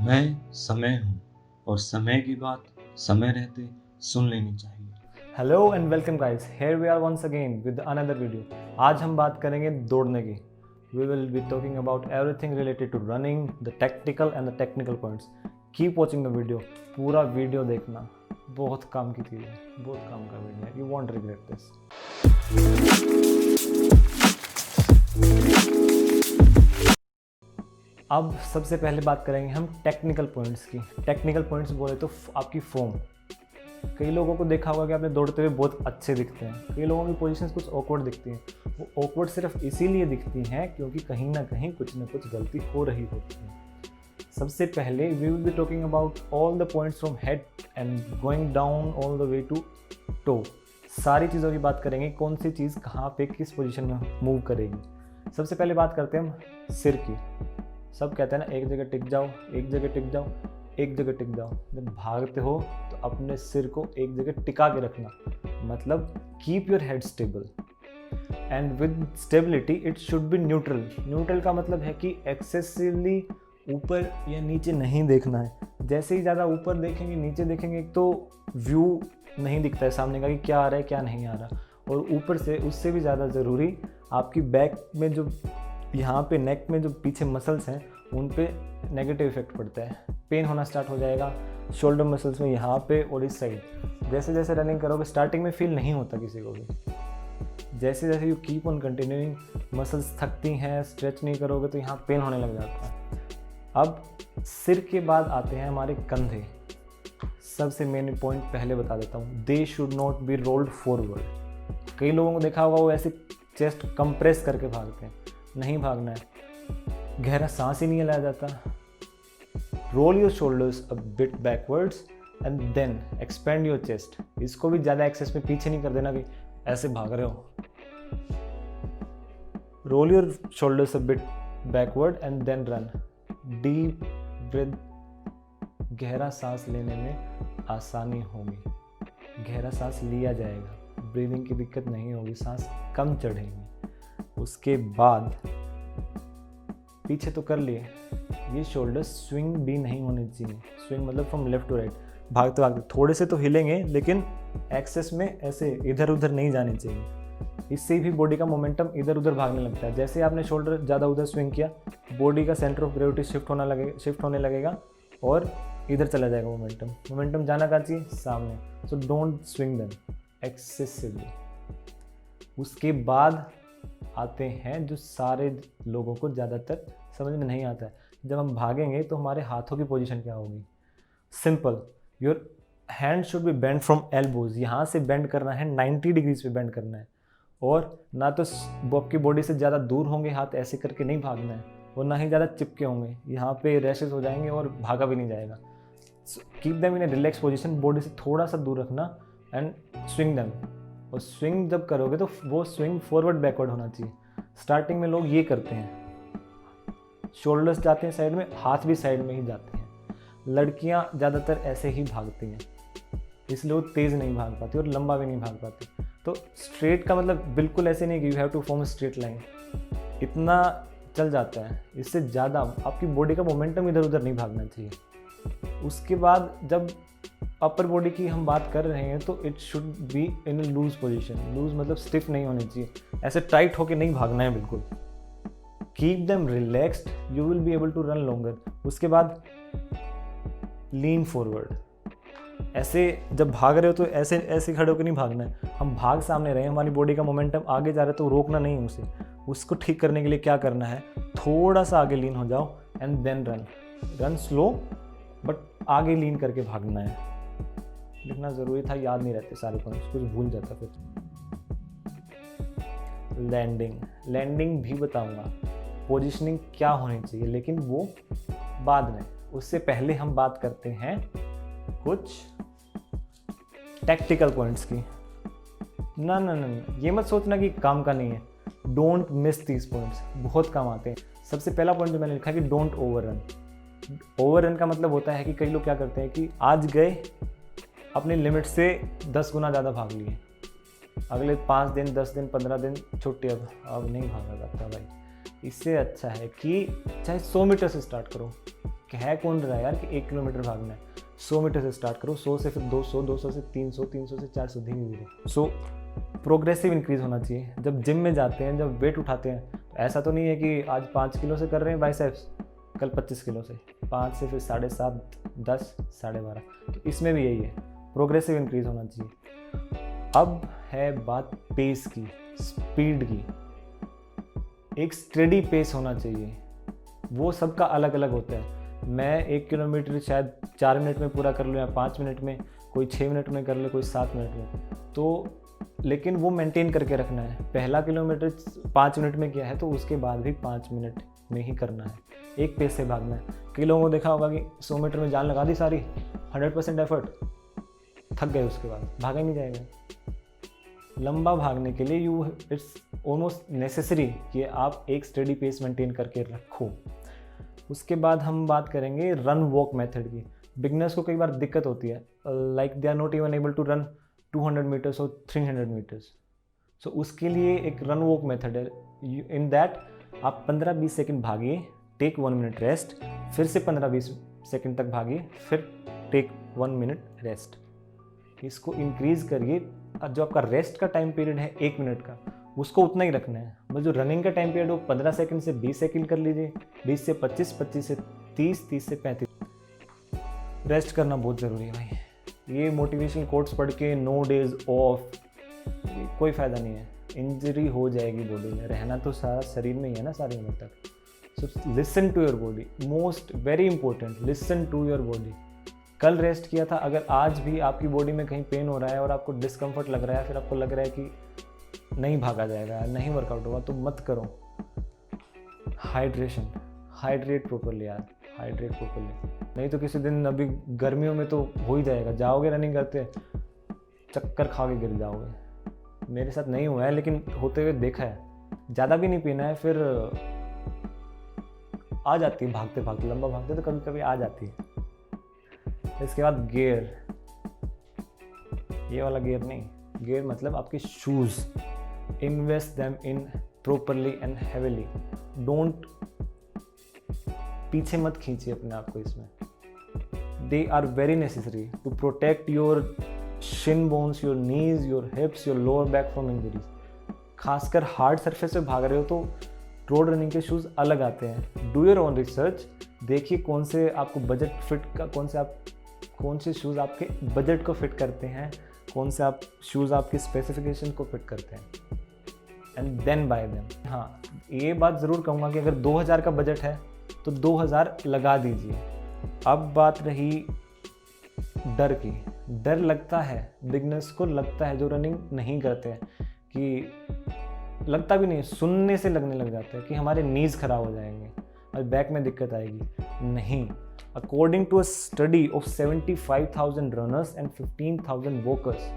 मैं समय हूँ और समय की बात समय रहते सुन लेनी चाहिए। Hello and welcome guys, here we are once again with another video. आज हम बात करेंगे दौड़ने की। We will be talking about everything related to running, the technical and the technical points. Keep watching the video, पूरा video देखना। बहुत काम की चीज़ है, बहुत काम का वीडियो है, यू वॉन्ट रिग्रेट दिस। अब सबसे पहले बात करेंगे हम टेक्निकल पॉइंट्स की। टेक्निकल पॉइंट्स बोले तो आपकी फॉर्म। कई लोगों को देखा होगा कि आपने दौड़ते हुए बहुत अच्छे दिखते हैं, कई लोगों की पोजीशंस कुछ ऑकवर्ड दिखती हैं। वो ऑकवर्ड सिर्फ इसीलिए दिखती हैं क्योंकि कहीं ना कहीं कुछ ना कुछ गलती हो रही होती है। सबसे पहले we will be talking about all the points from head and going down all the way to toe. सारी चीज़ों की बात करेंगे, कौन सी चीज़ कहाँ पे किस पोजीशन में मूव करेगी। सबसे पहले बात करते हैं हम सिर की। सब कहते हैं ना, एक जगह टिक जाओ, एक जगह टिक जाओ, एक जगह टिक जाओ। जब भागते हो तो अपने सिर को एक जगह टिका के रखना, मतलब keep your head stable. And with stability it should B neutral. Neutral का मतलब है कि एक्सेसिवली ऊपर या नीचे नहीं देखना है। जैसे ही ज़्यादा ऊपर देखेंगे नीचे देखेंगे, एक तो व्यू नहीं दिखता है सामने का कि क्या आ रहा है क्या नहीं आ रहा, और ऊपर से उससे भी ज़्यादा ज़रूरी आपकी बैक में जो यहाँ पे नेक में जो पीछे मसल्स हैं उन पे नेगेटिव इफेक्ट पड़ता है। पेन होना स्टार्ट हो जाएगा शोल्डर मसल्स में, यहाँ पे और इस साइड। जैसे जैसे रनिंग करोगे स्टार्टिंग में फील नहीं होता किसी को भी, जैसे जैसे you keep on continuing muscles थकती हैं, स्ट्रेच नहीं करोगे तो यहाँ पेन होने लग जाता है। अब सिर के बाद आते हैं हमारे कंधे। सबसे मेन पॉइंट पहले बता देता हूँ, they should not be rolled forward. कई लोगों को देखा होगा वो ऐसे चेस्ट कंप्रेस करके भागते हैं, नहीं भागना है। गहरा सांस ही नहीं लिया जाता। Roll your shoulders a bit backwards and then expand your chest. इसको भी ज़्यादा एक्सेस में पीछे नहीं कर देना कि ऐसे भाग रहे हो। Roll your shoulders a bit backward and then run. Deep breath. गहरा सांस लेने में आसानी होगी, गहरा सांस लिया जाएगा, ब्रीदिंग की दिक्कत नहीं होगी, सांस कम चढ़ेगी। उसके बाद पीछे तो कर लिए, ये शोल्डर स्विंग भी नहीं होने चाहिए। स्विंग मतलब फ्रॉम लेफ्ट टू राइट, भागते भागते थोड़े से तो हिलेंगे लेकिन एक्सेस में ऐसे इधर उधर नहीं जाने चाहिए। इससे भी बॉडी का मोमेंटम इधर उधर भागने लगता है। जैसे आपने शोल्डर ज़्यादा उधर स्विंग किया, बॉडी का सेंटर ऑफ ग्रेविटी शिफ्ट होने लगेगा और इधर चला जाएगा मोमेंटम। मोमेंटम जाना कहाँ चाहिए? सामने। So don't swing them excessively. उसके बाद आते हैं जो सारे लोगों को ज़्यादातर समझ में नहीं आता है, जब हम भागेंगे तो हमारे हाथों की पोजीशन क्या होगी। Simple, your hand should be bend from elbows. यहाँ से बेंड करना है, 90 डिग्रीज पे बेंड करना है, और ना तो आपकी बॉडी से ज़्यादा दूर होंगे हाथ, ऐसे करके नहीं भागना है, और ना ही ज़्यादा चिपके होंगे, यहाँ पे रैशेस हो जाएंगे और भागा भी नहीं जाएगा। Keep them in A relax position, body से थोड़ा सा दूर रखना एंड स्विंग देम। और स्विंग जब करोगे तो वो स्विंग फॉरवर्ड बैकवर्ड होना चाहिए। स्टार्टिंग में लोग ये करते हैं, शोल्डर्स जाते हैं साइड में, हाथ भी साइड में ही जाते हैं। लड़कियां ज़्यादातर ऐसे ही भागती हैं, इसलिए वो तेज़ नहीं भाग पाती और लंबा भी नहीं भाग पाती। तो स्ट्रेट का मतलब बिल्कुल ऐसे नहीं कि you have to form straight line, इतना चल जाता है। इससे ज़्यादा आपकी बॉडी का मोमेंटम इधर उधर नहीं भागना चाहिए। उसके बाद जब अपर बॉडी की हम बात कर रहे हैं तो it should be in a loose position. Loose मतलब स्टिफ नहीं होनी चाहिए, ऐसे टाइट होके नहीं भागना है बिल्कुल। Keep them relaxed, you will be able to run longer. उसके बाद लीन फॉरवर्ड। ऐसे जब भाग रहे हो तो ऐसे ऐसे खड़े होकर नहीं भागना है। हम भाग सामने रहे, हमारी बॉडी का मोमेंटम आगे जा रहा है तो रोकना नहीं उसे। उसको ठीक करने के लिए क्या करना है, थोड़ा सा आगे लीन हो जाओ and then run. Run slow but आगे लीन करके भागना है। लिखना ज़रूरी था, याद नहीं रहते सारे पॉइंट्स, कुछ भूल जाता फिर। लैंडिंग भी बताऊंगा, पोजीशनिंग क्या होनी चाहिए, लेकिन वो बाद में। उससे पहले हम बात करते हैं कुछ टैक्टिकल पॉइंट्स की। ना, ये मत सोचना कि काम का नहीं है। डोंट मिस दीज पॉइंट्स, बहुत काम आते हैं। सबसे पहला पॉइंट जो मैंने लिखा कि डोंट ओवररन। ओवररन का मतलब होता है कि कई लोग क्या करते हैं कि आज गए, अपने लिमिट से 10 गुना ज़्यादा भाग लिए, अगले 5 दिन 10 दिन 15 दिन छुट्टी, अब नहीं भागा जाता भाई। इससे अच्छा है कि चाहे 100 मीटर से स्टार्ट करो, कह कौन रहा है यार कि 1 किलोमीटर भागना है। 100 मीटर से स्टार्ट करो, 100 से फिर 200, 200 से 300, 300 से 400, धीरे धीरे। सो प्रोग्रेसिव इंक्रीज होना चाहिए। जब जिम में जाते हैं, जब वेट उठाते हैं, तो ऐसा तो नहीं है कि आज 5 किलो से कर रहे हैं बाइसेप्स, कल 25 किलो से, 5 से फिर 7.5, 10, 12.5। तो इसमें भी यही है, प्रोग्रेसिव इंक्रीज होना चाहिए। अब है बात पेस की, स्पीड की। एक स्टेडी पेस होना चाहिए, वो सबका अलग अलग होता है। मैं 1 किलोमीटर शायद 4 मिनट में पूरा कर लूँ या 5 मिनट में, कोई 6 मिनट में कर ले, कोई 7 मिनट में। तो लेकिन वो मेंटेन करके रखना है। पहला किलोमीटर 5 मिनट में किया है तो उसके बाद भी 5 मिनट में ही करना है, एक पेस से भागना है। कई लोगों को देखा होगा कि 100 मीटर में जान लगा दी सारी, 100% एफर्ट, थक गए, उसके बाद भागा ही नहीं जाएगा। लंबा भागने के लिए इट्स ऑलमोस्ट नेसेसरी कि आप एक स्टेडी पेस मेंटेन करके रखो। उसके बाद हम बात करेंगे रन वॉक मेथड की। बिगनर्स को कई बार दिक्कत होती है, like they are not even able to run 200 meters और 300 मीटर्स। सो उसके लिए एक रन वॉक मेथड है। इन दैट आप 15-20 सेकंड भागिए, टेक 1 मिनट रेस्ट, फिर से 15-20 सेकंड तक भागिए, फिर टेक 1 मिनट रेस्ट। इसको इंक्रीज़ करिए। जो आपका रेस्ट का टाइम पीरियड है 1 मिनट का, उसको उतना ही रखना है। मतलब जो रनिंग का टाइम पीरियड वो 15 सेकंड से 20 सेकंड कर लीजिए, 20 से 25, 25 से 30, 30 से 35। रेस्ट करना बहुत ज़रूरी है भाई। ये मोटिवेशनल कोट्स पढ़ के नो डेज ऑफ कोई फ़ायदा नहीं है, इंजरी हो जाएगी बॉडी में। रहना तो सारा शरीर में ही है ना, सारी उम्र तक। So listen to your body, most very important, listen to your body. कल रेस्ट किया था, अगर आज भी आपकी बॉडी में कहीं पेन हो रहा है और आपको डिस्कम्फर्ट लग रहा है, फिर आपको लग रहा है कि नहीं भागा जाएगा, नहीं वर्कआउट होगा, तो मत करो। हाइड्रेशन, हाइड्रेट प्रॉपरली यार, हाइड्रेट प्रॉपरली। नहीं तो किसी दिन, अभी गर्मियों में तो हो ही जाएगा, जाओगे रनिंग करते चक्कर खा के गिर जाओगे। मेरे साथ नहीं हुआ है लेकिन होते हुए देखा है। ज़्यादा भी नहीं पीना है, फिर आ जाती है भागते भागते, लंबा भागते तो कभी कभी आ जाती है। इसके बाद गियर, ये वाला गियर नहीं, गियर मतलब आपके shoes. Invest them in properly and heavily. Don't, पीछे मत खींचिए अपने आप को इसमें। They are very necessary to protect your shin bones, your knees, your hips, your lower back from injuries. खासकर हार्ड सरफेस पे भाग रहे हो तो रोड रनिंग के शूज़ अलग आते हैं। डू योर ओन रिसर्च, देखिए कौन से आपको बजट फिट का, कौन से शूज़ आपके बजट को फिट करते हैं, कौन से शूज़ आपके स्पेसिफिकेशन को फिट करते हैं, एंड देन बाय देम। हाँ, ये बात ज़रूर कहूँगा कि अगर 2000 का बजट है तो 2000 लगा दीजिए। अब बात रही डर की। डर लगता है, बिगनर्स को लगता है, जो रनिंग नहीं करते हैं, कि लगता भी नहीं, सुनने से लगने लग जाता है कि हमारे नीज खराब हो जाएंगे और बैक में दिक्कत आएगी। नहीं, according to a study of 75,000 runners and 15,000 walkers,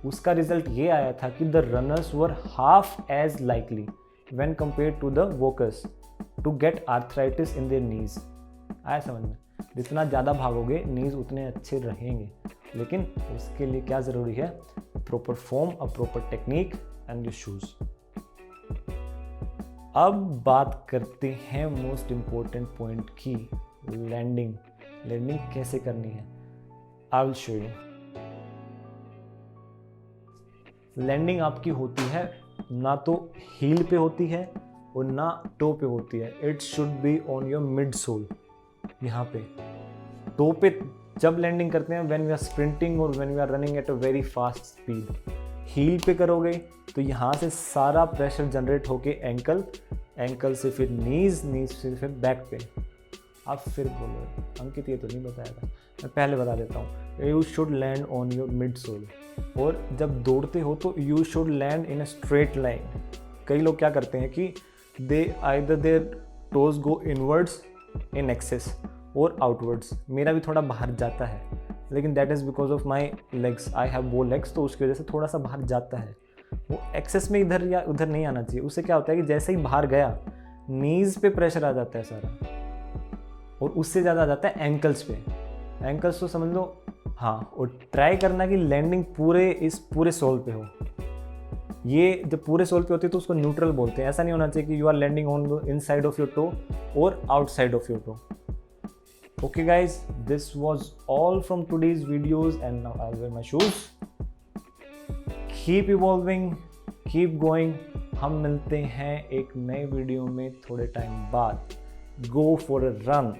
उसका रिजल्ट ये आया था कि the runners were half as likely when compared to the walkers to get arthritis in their knees. आया समझ में? जितना ज़्यादा भागोगे नीज उतने अच्छे रहेंगे, लेकिन उसके लिए क्या ज़रूरी है? Proper form, a proper technique and your shoes. अब बात करते हैं मोस्ट इम्पोर्टेंट पॉइंट की, लैंडिंग। लैंडिंग कैसे करनी है, I will show you. Landing आपकी होती है ना तो हील पे होती है और ना टो पे होती है। It should be on your mid sole. यहाँ पे टो पे जब लैंडिंग करते हैं व्हेन वी आर स्प्रिंटिंग और when we are running at a very fast speed. Heel पे करोगे तो यहाँ से सारा प्रेशर जनरेट होके एंकल, एंकल से फिर नीज, नीज से फिर बैक पे। आप फिर बोलो अंकित ये तो नहीं बताया था, मैं पहले बता देता हूँ। You should land on your mid sole. और जब दौड़ते हो तो you should land in a straight line. कई लोग क्या करते हैं कि they either their toes go inwards in excess और आउटवर्ड्स। मेरा भी थोड़ा बाहर जाता है, लेकिन that is because of my legs, I have वो लेग्स, तो उसकी वजह से थोड़ा सा बाहर जाता है। वो एक्सेस में इधर या उधर नहीं आना चाहिए। उससे क्या होता है कि जैसे ही बाहर गया नीज पे प्रेशर आ जाता है सारा, और उससे ज़्यादा आ जाता है एंकल्स पे। एंकल्स तो समझ लो, हाँ। और ट्राई करना कि लैंडिंग पूरे सोल पे हो। ये जब पूरे सोल पे होती है तो उसको न्यूट्रल बोलते हैं। ऐसा नहीं होना चाहिए कि you are landing on the inside of your toe और outside of your toe. Okay guys, this was all from today's videos and now I'll wear my shoes. Keep evolving, keep going. हम मिलते हैं एक नए video में थोड़े time बाद. Go for a run.